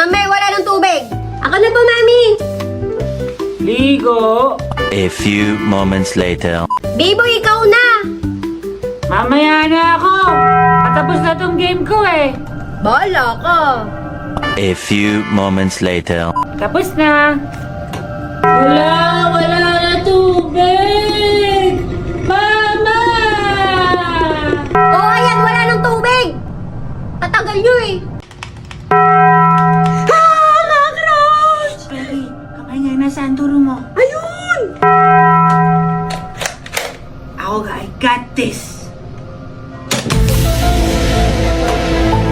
Mami, wala ng tubig. Ako na po, Mami. Ligo. A few moments later. Biboy, ikaw na. Mamaya na ako. Patapos na tong game ko eh. Bahala ka. A few moments later. Tapos na. Wala na tubig. Mama! Oh, ayan, wala ng tubig. Tatagal nyo eh. Cockroach! Peri, kamay nga na saan turo mo? Ayun! I got this.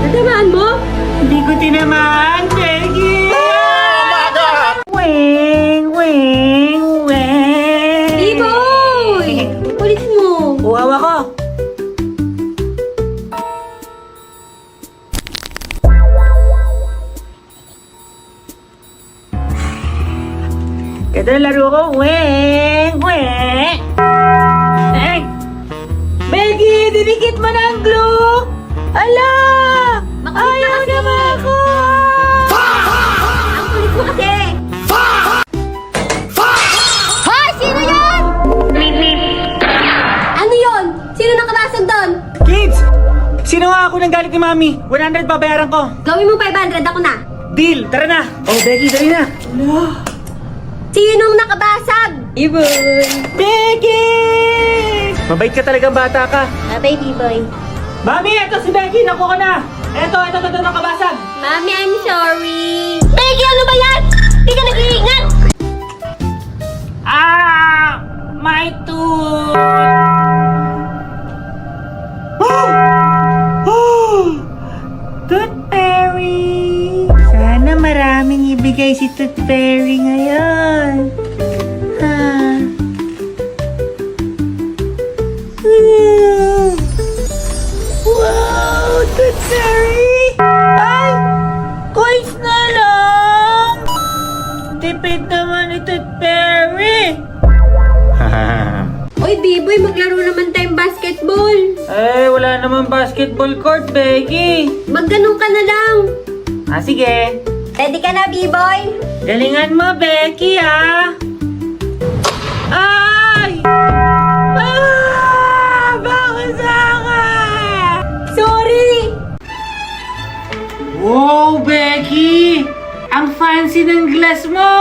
Natamaan mo? Hindi ko tinamaan, Peggy! Weng, weng, weng! Biboy! Kulit mo. Uhaw ako. Ito na laro ko. Weng, weng! Eh! Peggy, dinikit mo na ang glue! Ala! Makulit na Ayaw kasi. na ako! Ang kulit mo kasi. Hoy! Sino yan? Ano yon? Sino nakabasag doon? Kids! Sino nga ako nang galit ni Mami? 100 babayaran ko. Gawin mo 500, ako na. Deal! Tara na! Oh, Becky, dali na! Sinong nakabasag? Biboy. Becky! Mabait ka talagang bata ka. Abay, Biboy. Mami, eto si Becky! Nakuha ko na! Eto, nakabasag! Mami, I'm sorry. Peggy, ano ba yan? Di ka nag-iingat. Ah! My tooth! Tooth Fairy! Sana maraming ibigay si Tooth Fairy ngayon. Ha? Wow! Tooth Fairy! Ay! Coins na lang! Tipid naman ni Tooth Fairy! Oy, Biboy, maglaro naman tayong basketball. Eh, wala naman basketball court, Becky. Magganong ka na lang. Ah, sige. Ready ka na, Biboy? Galingan mo, Becky, ha? Ay! Ah! Bakit saka? Sorry. Wow, Becky! Ang fancy ng glass mo!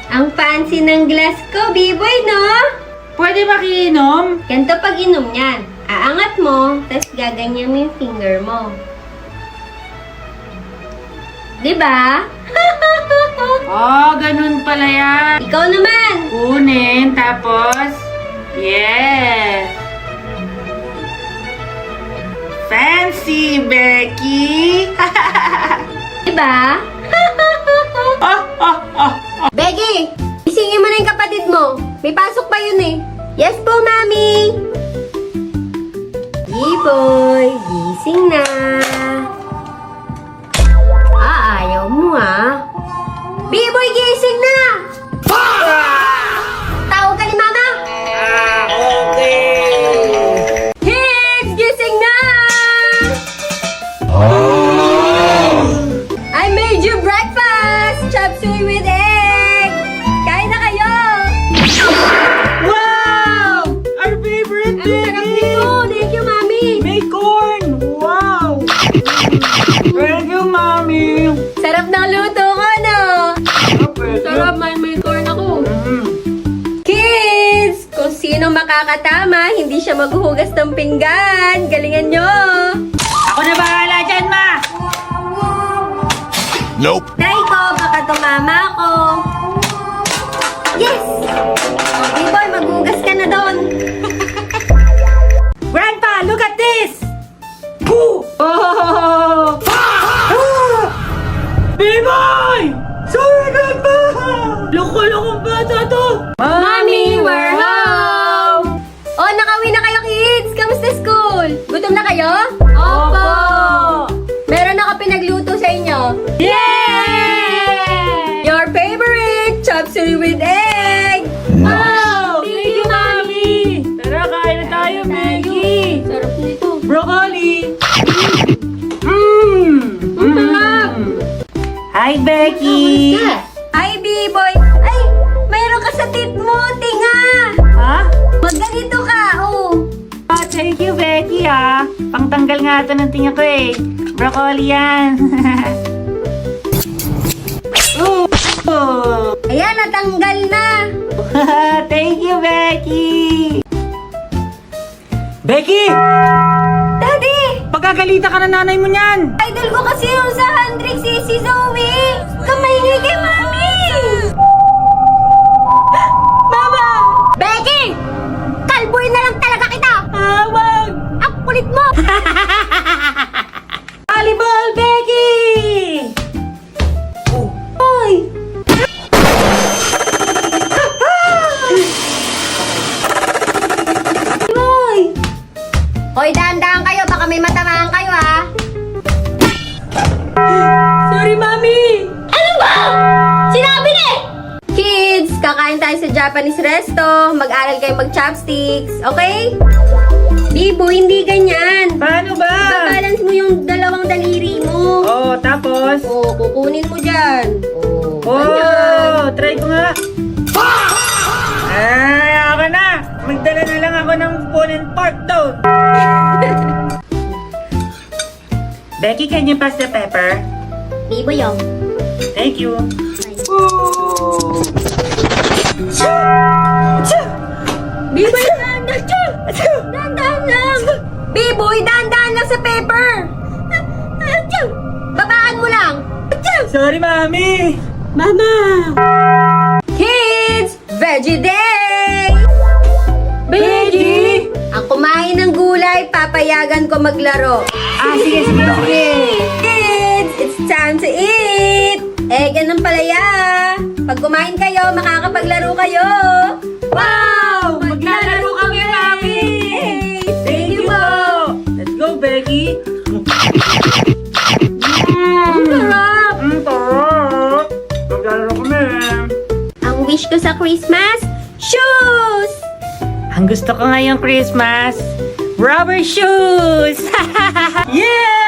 Ang fancy ng glass ko, Biboy, no? Pwede makiinom? Ganito pag inom niyan. Aangat mo, tapos gaganyan mo yung finger mo. Diba? Oh, ganun pala yan. Ikaw naman. Kunin, tapos... Yes! Fancy, Becky! Diba? Becky, isingin mo na yung kapatid mo. May pasok pa yun eh. Yes po, Mami. Biboy, gising na. Ayaw mo ah. Biboy, gising na! Tawag ka ni Mama. Okay! Kids, gising na! I made you breakfast! Chop suey with egg! Kain na kayo! Wow! Our favorite Ang sarap nito! Thank you, Mami! May corn! Wow! Thank you, Mommy! Sarap ng luto ko, no? Sarap, may corn ako. Kids! Kung sino makakatama, hindi siya maghuhugas ng pinggan. Galingan nyo! Ako na bahala dyan, Ma! Nope. Try ko, baka tumama ako. Yes! Okay, boy, maghugas ka na doon. Grandpa, look at this! Ooh! Oh! B-Boy! Sorry, Grandpa! Loko-lokong bata to! Mommy, we're home! Oh, nakauwi na kayo, kids! Kamusta school? Gutom na kayo? Opo! Meron ako pinagluto sa inyo. Yay! Your Hi, Becky! Hi, B-boy! Ay, mayroon ka sa tit mo, tinga! Ha? Magganito ka, oh! Oh, thank you, Becky, ha. Pangtanggal nga ito ng tinga ko, eh. Broccoli yan. Oh. Ayan, natanggal na! Thank you, Becky! Becky! Daddy! Pagkagalita ka na nanay mo niyan! Idol ko kasi yung sa handbrake si Zoe! Kamahingi kay Mami! Mama! Becky! Kalbuin na lang talaga kita! Wag! Ang kulit mo! Volleyball, Becky! Hoy! Hoy! Hoy, dahan-dahan kayo. Baka may matamaan kayo, ha? Sorry, Mami! Ano ba? Sinabi na eh! Kids, kakain tayo sa Japanese resto. Mag-aral kayo mag-chopsticks, okay? Bibo, hindi ganyan. Paano ba? Balance mo yung dalawang daliri mo. Oh, tapos? Oh, kukunin mo dyan. Oh, Oh, try ko nga. Ako na. Magdala na lang ako ng spoon and fork doon. Becky, can you pass the pepper? Bibo yung. Thank you. Biboy, dahan-dahan lang. Biboy, dahan-dahan lang sa paper. Babaan mo lang. Sorry, Mami. Mama! Kids! Veggie Day! Veggie? Ang kumain ng gulay, papayagan ko maglaro. Sige, sige, sige. Kids! It's time to eat! Ganun palaya. Pag kumain kayo, makakapaglaro kayo. Wow! Maglalaro kami, Mami! Thank you po! Let's go, Becky. Ang sarap! Sarap. Maglalaro kami. Ang wish ko sa Christmas, shoes! Ang gusto ko ngayong Christmas, rubber shoes! Yeah!